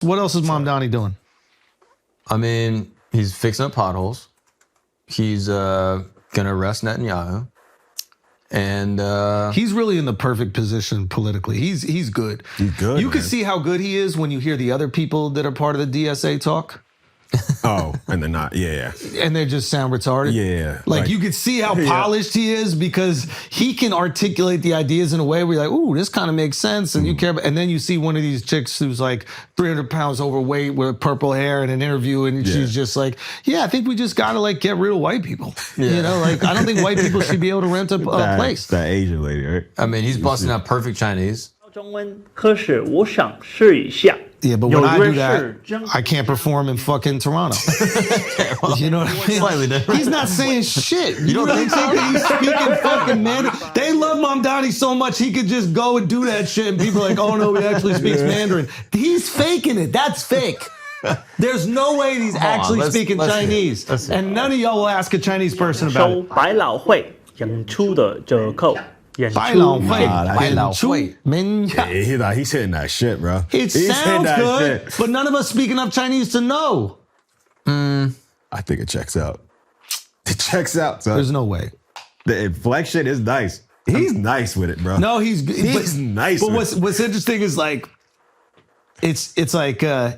What else is Mamdani doing? I mean, he's fixing up potholes. He's gonna arrest Netanyahu. And he's really in the perfect position politically. He's good. He's good. You can see how good he is when you hear the other people that are part of the DSA talk. Oh, and they're not. Yeah. And they just sound retarded. Yeah. Like you could see how polished he is because he can articulate the ideas in a way where you're like, ooh, this kind of makes sense. And you care about, and then you see one of these chicks who's like 300 pounds overweight with purple hair in an interview. And she's just like, yeah, I think we just got to like get rid of white people. You know, like I don't think white people should be able to rent a place. That Asian lady, right? I mean, he's busting out perfect Chinese. 中温，可是我想试一下。 Yeah, but when I do that, I can't perform in fucking Toronto. You know what I mean? Slightly different. He's not saying shit. You don't really think that he's speaking fucking Mandarin? They love Mamdani so much he could just go and do that shit and people are like, oh no, he actually speaks Mandarin. He's faking it. That's fake. There's no way he's actually speaking Chinese. And none of y'all will ask a Chinese person about it. 百老汇演出的折扣。 百老汇, He's hitting that shit, bro. It sounds good, but none of us speak enough Chinese to know. I think it checks out. It checks out. Son. There's no way. The inflection is nice. He's nice with it, bro. No, he's nice. But what's interesting is like, it's like all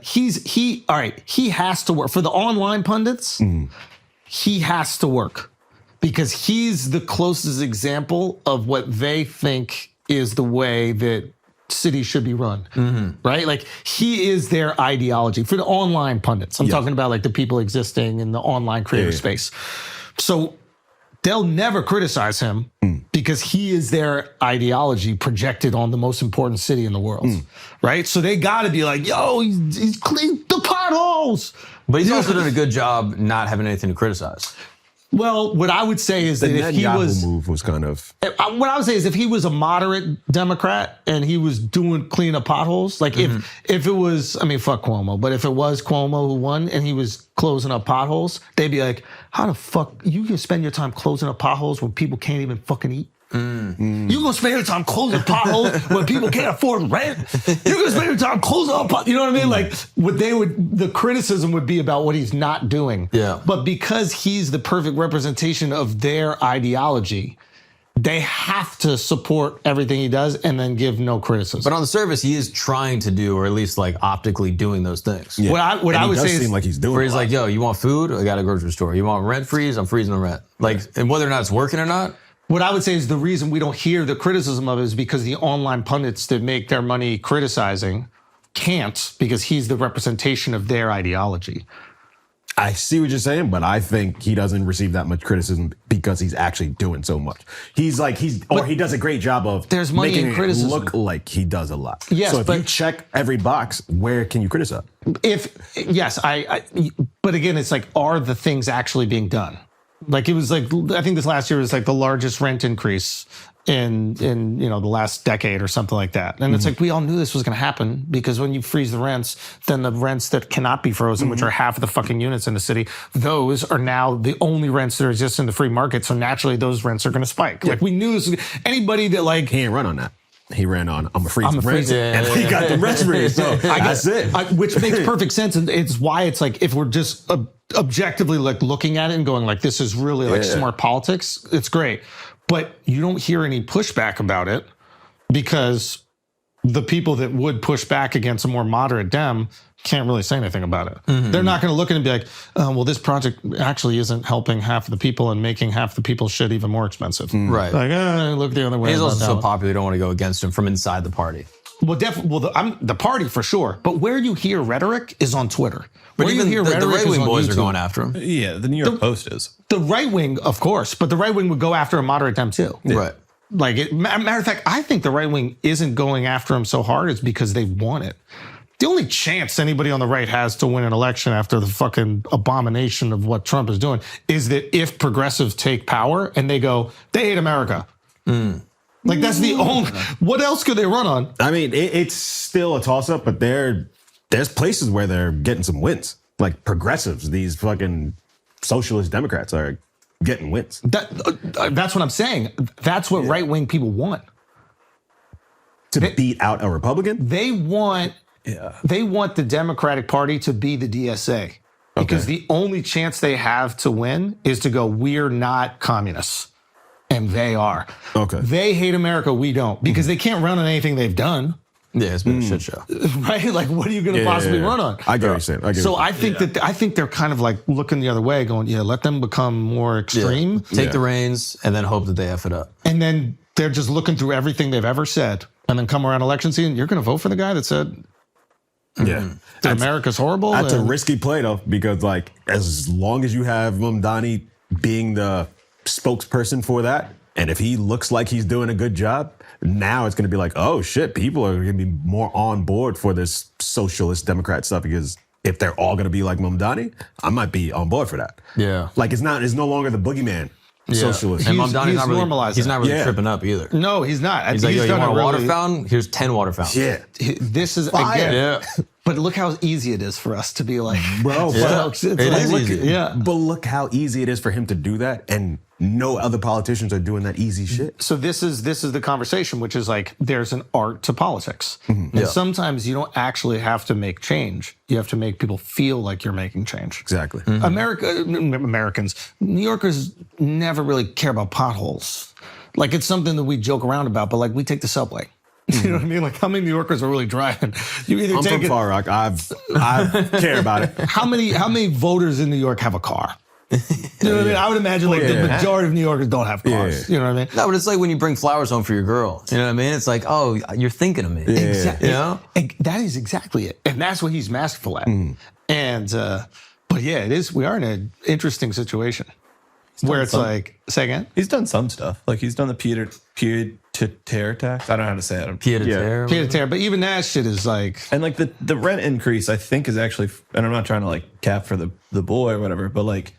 right. He has to work for the online pundits. He has to work. Because he's the closest example of what they think is the way that cities should be run, right? Like he is their ideology for the online pundits. I'm talking about like the people existing in the online creator space. So they'll never criticize him because he is their ideology projected on the most important city in the world, right? So they got to be like, yo, he's cleaned the potholes. But he's also done a good job not having anything to criticize. Well, what I would say is that if he was move was kind of what I would say is if he was a moderate Democrat and he was doing clean up potholes, like if it was, I mean, fuck Cuomo, but if it was Cuomo who won and he was closing up potholes, they'd be like, how the fuck you can spend your time closing up potholes when people can't even fucking eat? You gonna spend your time closing potholes when people can't afford rent? You're gonna spend your time closing up potholes. You know what I mean? Like the criticism would be about what he's not doing. Yeah. But because he's the perfect representation of their ideology, they have to support everything he does and then give no criticism. But on the surface, he is trying to do, or at least like optically doing those things. Yeah. What I would say is, seem like he's doing. Where he's like, yo, you want food? I got a grocery store. You want rent freeze? I'm freezing the rent. Like, and whether or not it's working or not. what I would say is the reason we don't hear the criticism of it is because the online pundits that make their money criticizing can't, because he's the representation of their ideology. I see what you're saying, but I think he doesn't receive that much criticism because he's actually doing so much. He does a great job of making it criticism look like he does a lot. Yes, so if but you check every box, where can you criticize? But again, it's like, are the things actually being done? Like it was like, I think this last year was like the largest rent increase in the last decade or something like that. And it's like, we all knew this was going to happen, because when you freeze the rents, then the rents that cannot be frozen, which are half of the fucking units in the city, those are now the only rents that exist in the free market. So naturally those rents are going to spike. Like we knew this. Anybody that like, he ain't run on that. He ran on, I'm a freeze rent, and he got the rent freeze. So that's it. Which makes perfect sense. And it's why it's like, if we're just objectively like looking at it and going like, this is really like smart politics, it's great. But you don't hear any pushback about it, because the people that would push back against a more moderate Dem can't really say anything about it. They're not going to look at it and be like, well, this project actually isn't helping half of the people and making half the people's shit even more expensive. Right. Like, look the other way. He's also so popular, you don't want to go against him from inside the party. Well, definitely. Well, the party for sure. But where you hear rhetoric is on Twitter. But even the right-wing boys are going after him. Yeah, the New York Post is. The right wing, of course, but the right wing would go after a moderate Dem too. Yeah. Right. Like, matter of fact, I think the right wing isn't going after him so hard is because they want it. The only chance anybody on the right has to win an election after the fucking abomination of what Trump is doing is that if progressives take power and they go, they hate America. Like, that's the only, what else could they run on? I mean, it's still a toss-up, but there's places where they're getting some wins. Like progressives, these fucking socialist Democrats are getting wins. That's what I'm saying. That's what right-wing people want. To beat out a Republican? They want They want the Democratic Party to be the DSA because the only chance they have to win is to go, we're not communists. And they are. Okay. They hate America. We don't, because they can't run on anything they've done. Yeah, it's been a shit show. Right? Like, what are you going to possibly run on? I get what you're saying. So I think I think they're kind of like looking the other way, going, let them become more extreme. Take the reins and then hope that they F it up. And then they're just looking through everything they've ever said. And then come around election season, you're going to vote for the guy that said, that America's horrible. That's a risky play though, because like as long as you have Mamdani being the spokesperson for that, and if he looks like he's doing a good job, now it's going to be like, oh shit, people are going to be more on board for this socialist Democrat stuff, because if they're all going to be like Mamdani, I might be on board for that. Yeah. Like it's no longer the boogeyman socialist. And He's Mamdani's not really, normalizing. he's not really tripping up either. No, he's not. He's like, yo, you done want a really- water fountain? Here's 10 water fountains. Yeah. This is Fire. again. Yeah. But look how easy it is for us to be like, Bro, folks, it's It like, is look, easy. yeah. But look how easy it is for him to do that, and no other politicians are doing that easy shit. So this is the conversation, which is like there's an art to politics, and sometimes you don't actually have to make change. You have to make people feel like you're making change. Exactly. Americans, New Yorkers never really care about potholes. Like it's something that we joke around about, but like we take the subway. You know what I mean? Like how many New Yorkers are really driving? You either I'm take from it. Far Rock. I care about it. How many voters in New York have a car? You know what I mean? I would imagine like the majority of New Yorkers don't have cars. You know what I mean? No, but it's like when you bring flowers home for your girl. You know what I mean? It's like, oh, you're thinking of me. Exactly. You know? That is exactly it. And that's what he's masterful at. And, but yeah, it is. We are in an interesting situation where it's like, say again? He's done some stuff. Like he's done the pied-à-terre tax. I don't know how to say it. Pied-à-terre. Pied-à-terre. But even that shit is like, And like the rent increase, I think is actually, and I'm not trying to like cap for the boy or whatever, but like,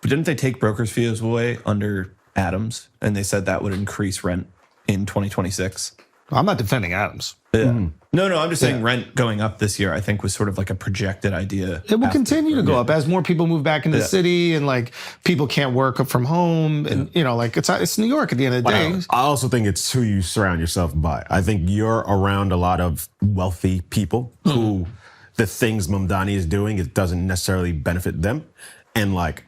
but didn't they take broker's fees away under Adams? And they said that would increase rent in 2026. I'm not defending Adams. Yeah. No, I'm just saying rent going up this year, I think was sort of like a projected idea. It will continue to go up as more people move back into the city and like people can't work from home. And, you know, like it's New York at the end of the day. I also think it's who you surround yourself by. I think you're around a lot of wealthy people who the things Mamdani is doing, it doesn't necessarily benefit them. And like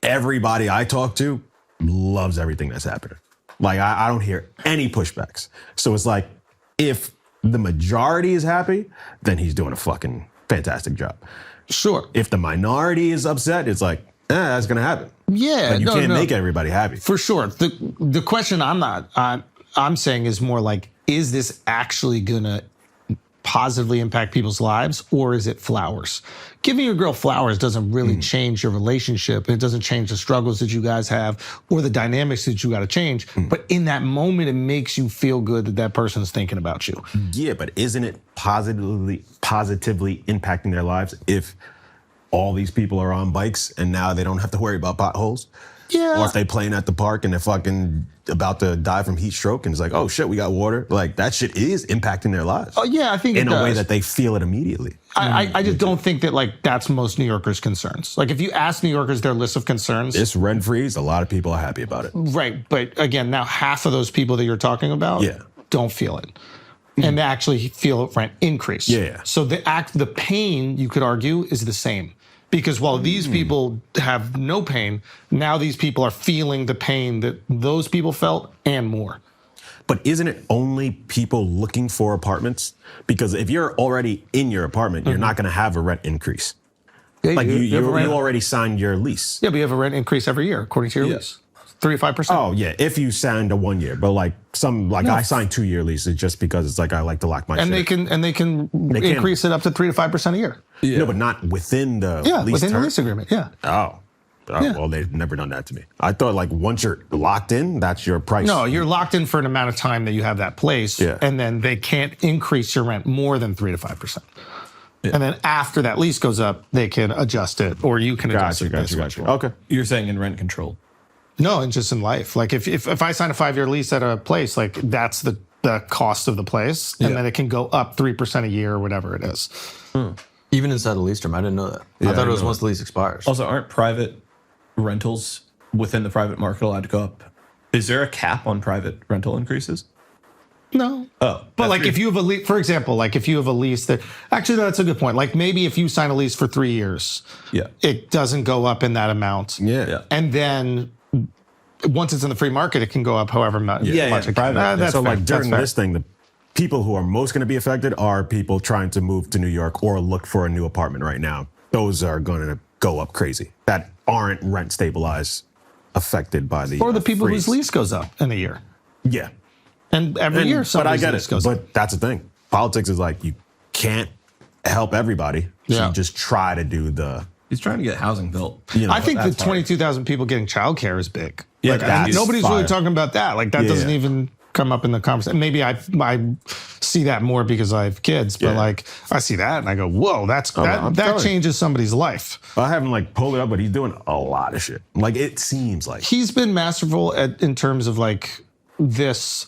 everybody I talk to loves everything that's happening. Like I don't hear any pushbacks. So it's like if the majority is happy, then he's doing a fucking fantastic job. Sure. If the minority is upset, it's like, that's gonna happen. Yeah. Like, you can't make everybody happy. For sure. The question I'm saying is more like, is this actually gonna positively impact people's lives, or is it flowers? Giving your girl flowers doesn't really change your relationship. It doesn't change the struggles that you guys have or the dynamics that you got to change. But in that moment, it makes you feel good that that person's thinking about you. Yeah, but isn't it positively impacting their lives if all these people are on bikes and now they don't have to worry about potholes? Yeah. Or if they playing at the park and they're fucking about to die from heat stroke and it's like, oh shit, we got water. Like that shit is impacting their lives. Oh yeah, I think in it a way does. that they feel it immediately. I just don't think that like that's most New Yorkers' concerns. Like if you ask New Yorkers their list of concerns, It's rent freeze. A lot of people are happy about it. right? But again, now half of those people that you're talking about, don't feel it, and they actually feel rent increase. Yeah. So the pain, you could argue, is the same. Because while these people have no pain, now these people are feeling the pain that those people felt and more. But isn't it only people looking for apartments? Because if you're already in your apartment, you're not going to have a rent increase. Yeah, Like you have a rent- already signed your lease. Yeah, but you have a rent increase every year according to your lease, 3 to 5%. Oh yeah, if you signed a 1 year, but like I signed 2 year leases just because it's like I like to lock my and shit. they can increase it up to 3 to 5% a year. No, but not within the lease within term. the lease agreement. Yeah. Oh, well, they've never done that to me. I thought like once you're locked in, that's your price. No, you're locked in for an amount of time that you have that place, and then they can't increase your rent more than 3 to 5%. And then after that lease goes up, they can adjust it, or you can adjust it. Gotcha. Okay. You're saying in rent control. No, and just in life. Like if I sign a 5-year lease at a place, like that's the cost of the place, and then it can go up 3% a year or whatever it is. Even inside the lease term, I didn't know that. I thought it was once the lease expires. Also, aren't private rentals within the private market allowed to go up? Is there a cap on private rental increases? No. Oh, But like if you have a lease, for example, like if you have a lease that actually that's a good point. Like maybe if you sign a lease for 3 years, yeah, it doesn't go up in that amount. Yeah. And then once it's in the free market, it can go up however much. Yeah, much it can. private. That's So fair. like during That's fair. this thing, the people who are most going to be affected are people trying to move to New York or look for a new apartment right now. Those are going to go up crazy. That aren't rent stabilized, affected by the Or the people freeze. whose lease goes up in a year. Yeah. And every year But I somebody's get lease it. goes up. But that's the thing. Politics is like you can't help everybody. So Yeah. you just try to do the. he's trying to get housing built. You know, I think the that's hard. 22,000 people getting childcare is big. Yeah, like, that's nobody's really fire. talking about that. Like that Yeah. doesn't even come up in the conversation. Maybe I see that more because I have kids, but Yeah. like I see that and I go, whoa, that I'm telling you. changes somebody's life. I haven't like pulled it up, but he's doing a lot of shit. Like it seems like. He's been masterful in terms of like this.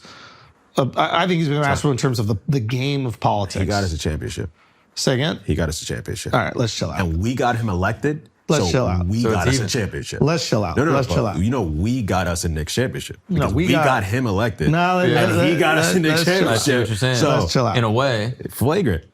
I think he's been masterful in terms of the game of politics. He got us a championship. Say again? He got us a championship. All right, let's chill out. And we got him elected. Let's so chill out. We So got it's us a even. championship. Let's chill out. No, Let's but chill out. You know, we got us a Knicks championship. No, Because we we got- got him elected. No, and he got us a Knicks let's chill out. championship. I see what you're saying. So, Let's chill out. In a way, flagrant.